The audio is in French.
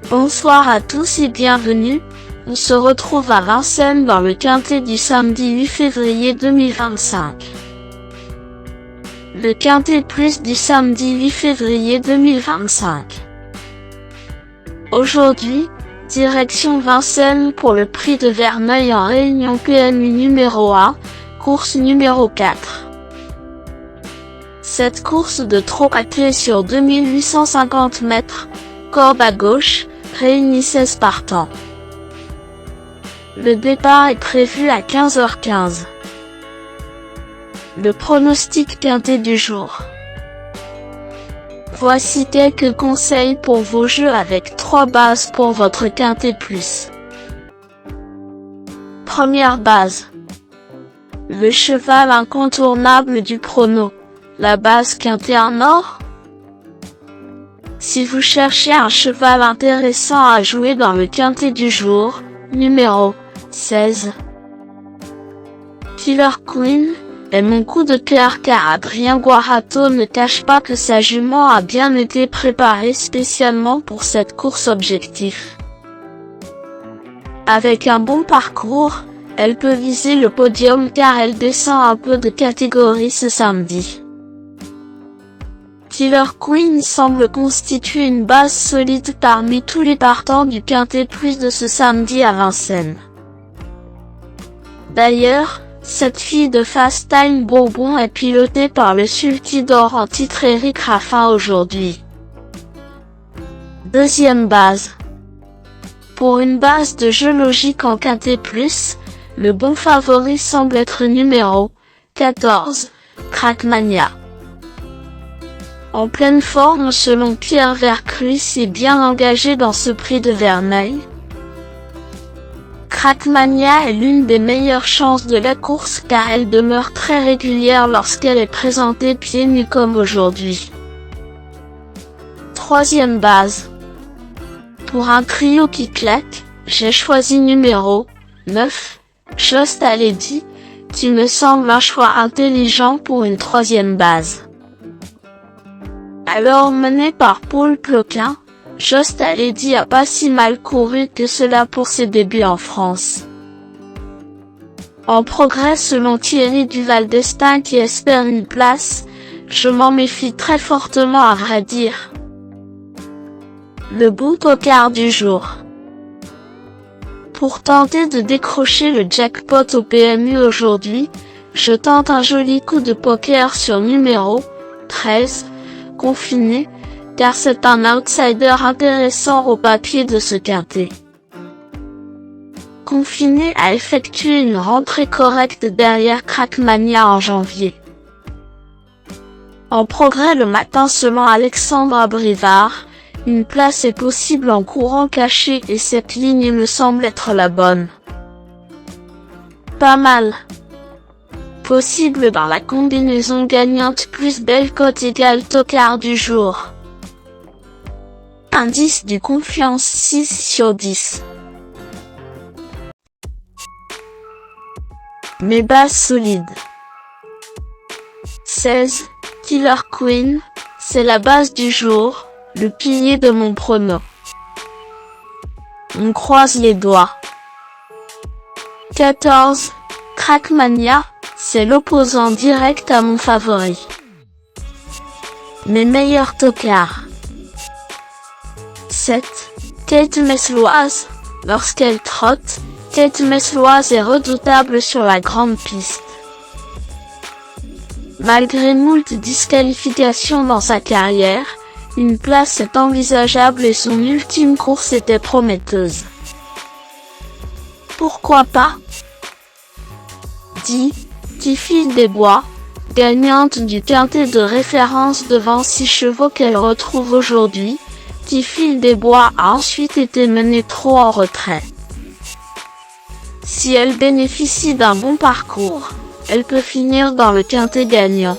Bonsoir à tous et bienvenue. On se retrouve à Vincennes dans le quintet du samedi 8 février 2025. Le quintet plus du samedi 8 février 2025. Aujourd'hui, direction Vincennes pour le prix de Verneuil en réunion PMU numéro 1, course numéro 4. Cette course de trot à pied sur 2850 mètres, corde à gauche, réunit 16 partants. Le départ est prévu à 15h15. Le pronostic quintet du jour. Voici quelques conseils pour vos jeux avec 3 bases pour votre quintet plus. Première base. Le cheval incontournable du prono. La base quintet en or. Si vous cherchez un cheval intéressant à jouer dans le quintet du jour, numéro 16. Killer Queen est mon coup de cœur car Adrien Guarato ne cache pas que sa jument a bien été préparée spécialement pour cette course objectif. Avec un bon parcours, elle peut viser le podium car elle descend un peu de catégorie ce samedi. Killer Queen semble constituer une base solide parmi tous les partants du quintet plus de ce samedi à Vincennes. D'ailleurs, cette fille de Fast Time Bourbon est pilotée par le sulky d'or en titre Eric Raffin aujourd'hui. Deuxième base. Pour une base de jeu logique en quintet plus, le bon favori semble être numéro 14, Crackmania. En pleine forme selon Pierre Vercruysse et bien engagé dans ce prix de Verneuil. Crackmania est l'une des meilleures chances de la course car elle demeure très régulière lorsqu'elle est présentée pieds nus comme aujourd'hui. Troisième base. Pour un trio qui claque, j'ai choisi numéro 9, Just a Lady, qui me semble un choix intelligent pour une troisième base. Alors mené par Paul Cloquin, Just a Lady a pas si mal couru que cela pour ses débuts en France. En progrès selon Thierry Duval d'Estaing qui espère une place, je m'en méfie très fortement à vrai dire. Le bout au quart du jour. Pour tenter de décrocher le jackpot au PMU aujourd'hui, je tente un joli coup de poker sur numéro 13. Confiné, car c'est un outsider intéressant au papier de ce quintet. Confiné a effectué une rentrée correcte derrière Crackmania en janvier. En progrès le matin selon Alexandre Abrivard, une place est possible en courant caché et cette ligne me semble être la bonne. Pas mal. Possible dans la combinaison gagnante plus belle cote égale tocard du jour. Indice du confiance 6 sur 10. Mes bases solides. 16. Killer Queen, c'est la base du jour, le pilier de mon prono. On croise les doigts. 14. Crackmania, c'est l'opposant direct à mon favori. Mes meilleurs tocards. 7. Kate Mesloise. Lorsqu'elle trotte, Kate Mesloise est redoutable sur la grande piste. Malgré moult disqualifications dans sa carrière, une place est envisageable et son ultime course était prometteuse. Pourquoi pas? 10. Tifil des Bois, gagnante du quintet de référence devant 6 chevaux qu'elle retrouve aujourd'hui, Tifil des Bois a ensuite été menée trop en retrait. Si elle bénéficie d'un bon parcours, elle peut finir dans le quintet gagnant.